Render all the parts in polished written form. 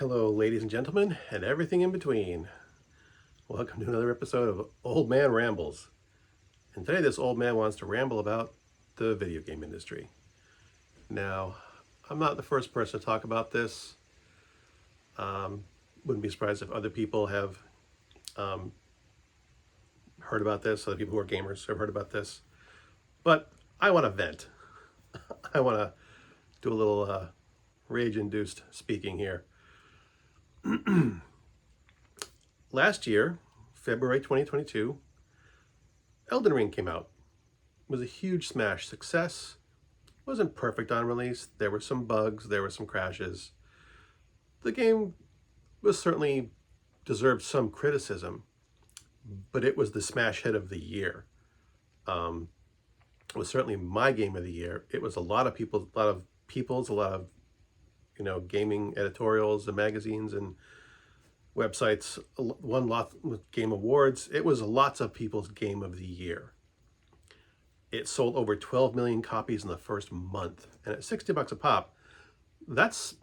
Hello, ladies and gentlemen, and everything in between. Welcome to another episode of Old Man Rambles. And today, this old man wants to ramble about the video game industry. Now, I'm not the first person to talk about this. Wouldn't be surprised if other people have heard about this. Other people who are gamers have heard about this. But I want to vent. I want to do a little rage-induced speaking here. Last year, February 2022, Elden Ring came out. It was a huge smash success. It wasn't perfect on release. There were some bugs, there were some crashes. The game was certainly deserved some criticism, but it was the smash hit of the year. It was certainly my game of the year. It was a lot of gaming editorials and magazines and websites won lots of game awards. It was lots of people's game of the year. It sold over 12 million copies in the first month, and at $60 a pop, that's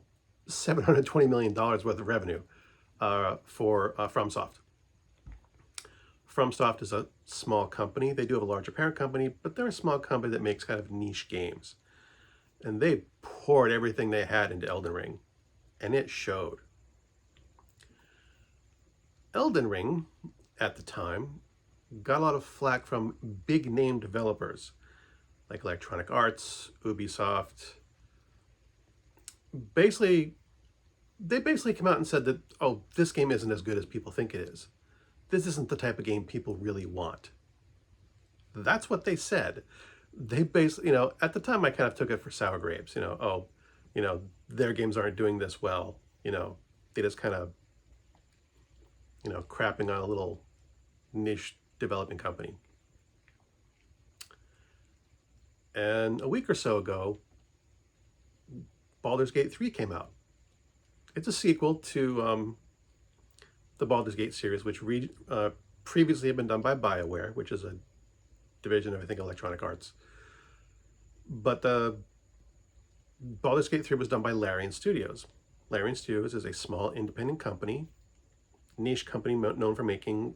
$720 million worth of revenue for FromSoft. FromSoft is a small company. They do have a larger parent company, but they're a small company that makes kind of niche games. And they poured everything they had into Elden Ring, and it showed. Elden Ring, at the time, got a lot of flack from big name developers like Electronic Arts, Ubisoft. They basically came out and said that, oh, this game isn't as good as people think it is. This isn't the type of game people really want. That's what they said. They basically, at the time I kind of took it for sour grapes, their games aren't doing this well, they just kind of, crapping on a little niche developing company. And a week or so ago, Baldur's Gate 3 came out. It's a sequel to the Baldur's Gate series, which previously had been done by BioWare, which is a division of, I think, Electronic Arts. But Baldur's Gate 3 was done by Larian Studios. Larian Studios is a small independent company, niche company known for making,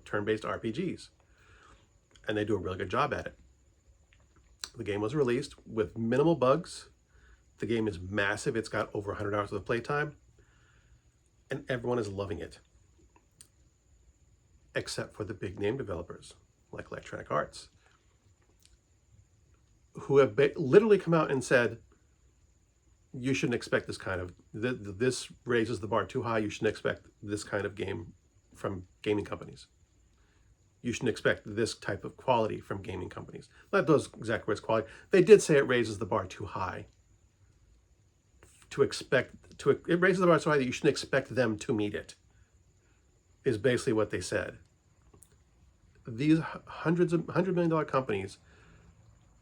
turn-based RPGs. And they do a really good job at it. The game was released with minimal bugs. The game is massive. It's got over 100 hours of playtime. And everyone is loving it. Except for the big name developers, like Electronic Arts, who have literally come out and said, you shouldn't expect this kind of, this raises the bar too high. You shouldn't expect this kind of game from gaming companies. You shouldn't expect this type of quality from gaming companies. Not those exact words, quality. They did say it raises the bar too high. It raises the bar so high that you shouldn't expect them to meet it, is basically what they said. These $100 million companies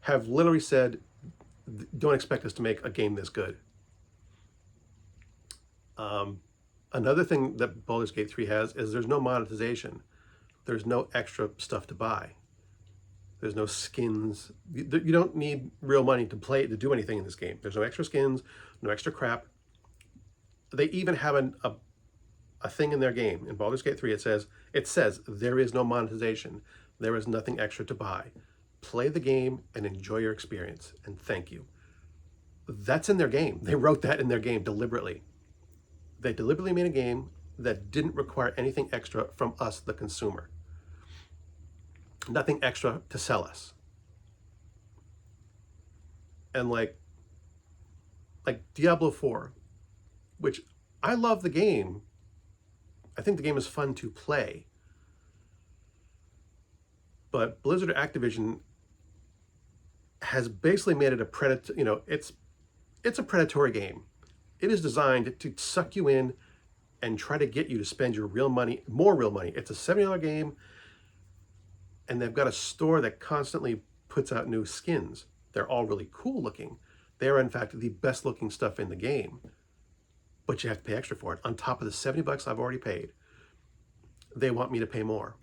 have literally said, don't expect us to make a game this good. Another thing that Baldur's Gate 3 has is there's no monetization. There's no extra stuff to buy. There's no skins. You don't need real money to do anything in this game. There's no extra skins, no extra crap. They even have a thing in their game. In Baldur's Gate 3, it says there is no monetization. There is nothing extra to buy. Play the game and enjoy your experience, and thank you. That's in their game. They wrote that in their game deliberately. They deliberately made a game that didn't require anything extra from us, the consumer. Nothing extra to sell us. And like Diablo 4, which I love the game. I think the game is fun to play. But Blizzard or Activision has basically made it a predator, it's a predatory game. It is designed to suck you in and try to get you to spend your more real money. It's a $70 game, and they've got a store that constantly puts out new skins. They're all really cool looking. They are, in fact, the best looking stuff in the game, but you have to pay extra for it. On top of the $70 I've already paid, they want me to pay more.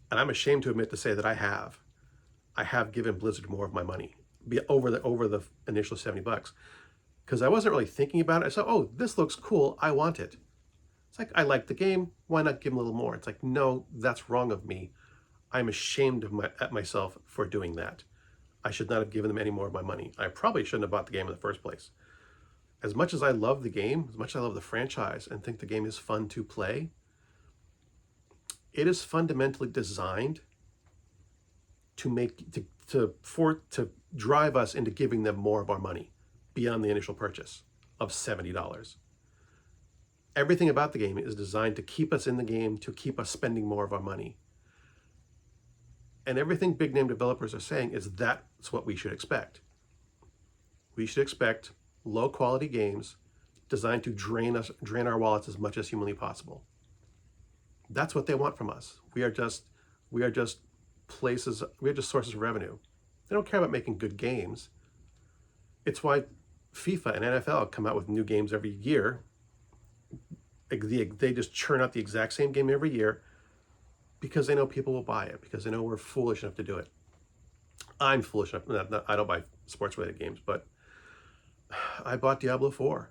And I'm ashamed to admit to say that I have given Blizzard more of my money over the initial $70, because I wasn't really thinking about it. I said, oh, this looks cool. I want it. It's like, I like the game. Why not give them a little more? It's like, no, that's wrong of me. I'm ashamed of at myself for doing that. I should not have given them any more of my money. I probably shouldn't have bought the game in the first place. As much as I love the game, as much as I love the franchise and think the game is fun to play, it is fundamentally designed to drive us into giving them more of our money beyond the initial purchase of $70. Everything about the game is designed to keep us in the game, to keep us spending more of our money. And everything big name developers are saying is that's what we should expect. We should expect low quality games designed to drain our wallets as much as humanly possible. That's what they want from us. We are just sources of revenue. They don't care about making good games. It's why FIFA and NFL come out with new games every year. They just churn out the exact same game every year because they know people will buy it, because they know we're foolish enough to do it. I'm foolish enough. I don't buy sports-related games, but I bought Diablo 4.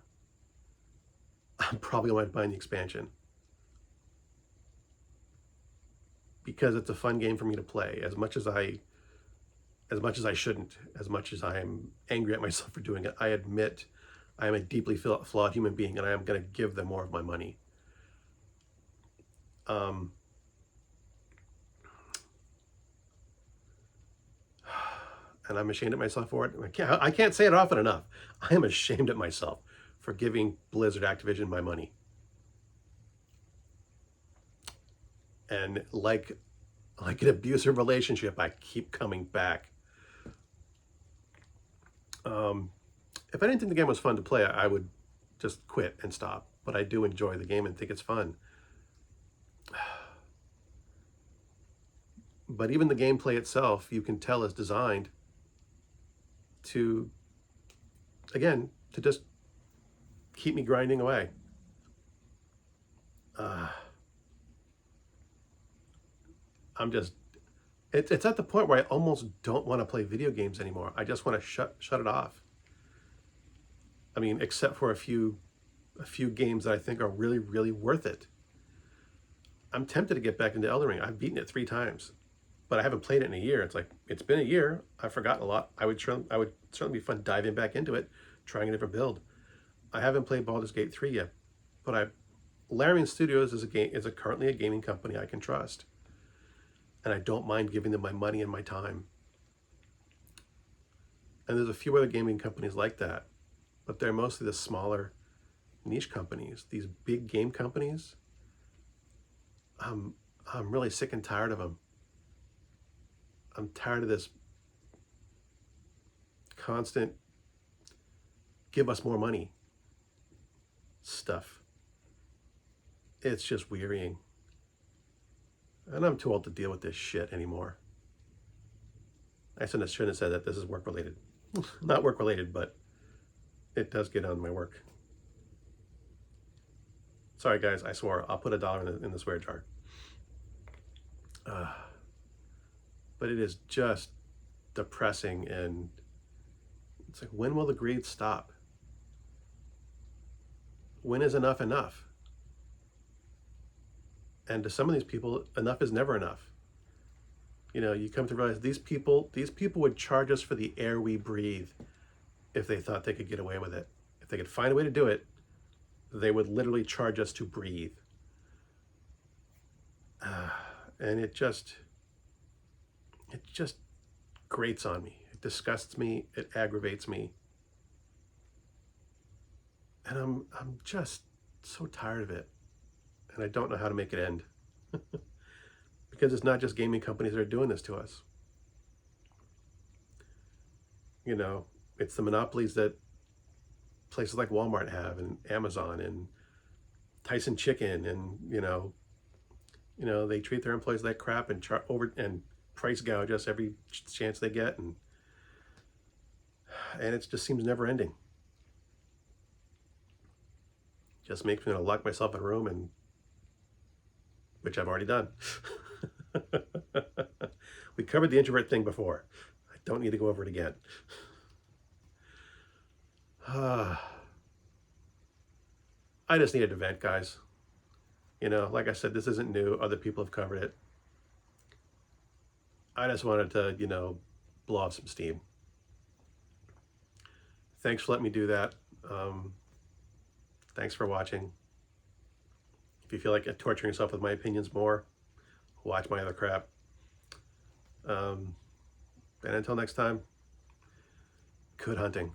I'm probably going to buy the expansion because it's a fun game for me to play. As much as I shouldn't, as much as I am angry at myself for doing it, I admit I am a deeply flawed human being, and I am going to give them more of my money. And I'm ashamed of myself for it. I can't say it often enough. I am ashamed of myself for giving Blizzard Activision my money. And like an abusive relationship, I keep coming back. If I didn't think the game was fun to play, I would just quit and stop. But I do enjoy the game and think it's fun. But even the gameplay itself, you can tell, is designed to just keep me grinding away. It's at the point where I almost don't want to play video games anymore. I just want to shut it off. I mean, except for a few games that I think are really, really worth it. I'm tempted to get back into Elden Ring. I've beaten it 3 times, but I haven't played it in a year. It's like, it's been a year. I've forgotten a lot. I would certainly be fun diving back into it, trying a different build. I haven't played Baldur's Gate 3 yet, but Larian Studios is currently a gaming company I can trust. And I don't mind giving them my money and my time. And there's a few other gaming companies like that, but they're mostly the smaller niche companies. These big game companies, I'm really sick and tired of them. I'm tired of this constant give us more money stuff. It's just wearying. And I'm too old to deal with this shit anymore. I shouldn't have said that this is work related. Not work related, but it does get on my work. Sorry guys, I swore. I'll put $1 in the swear jar. But it is just depressing, and it's like, when will the greed stop? When is enough enough? And to some of these people, enough is never enough. You know, you come to realize these people would charge us for the air we breathe if they thought they could get away with it. If they could find a way to do it, they would literally charge us to breathe. And it just grates on me. It disgusts me. It aggravates me. And I'm just so tired of it. And I don't know how to make it end. Because it's not just gaming companies that are doing this to us. You know, it's the monopolies that places like Walmart have, and Amazon, and Tyson Chicken, and you know, they treat their employees like crap and and price gouge us every chance they get, and it just seems never ending. Just makes me want to lock myself in a room, and which I've already done. We covered the introvert thing before. I don't need to go over it again. I just needed to vent, guys. Like I said, this isn't new. Other people have covered it. I just wanted to, blow off some steam. Thanks for letting me do that. Thanks for watching. If you feel like torturing yourself with my opinions more, watch my other crap. And until next time, good hunting.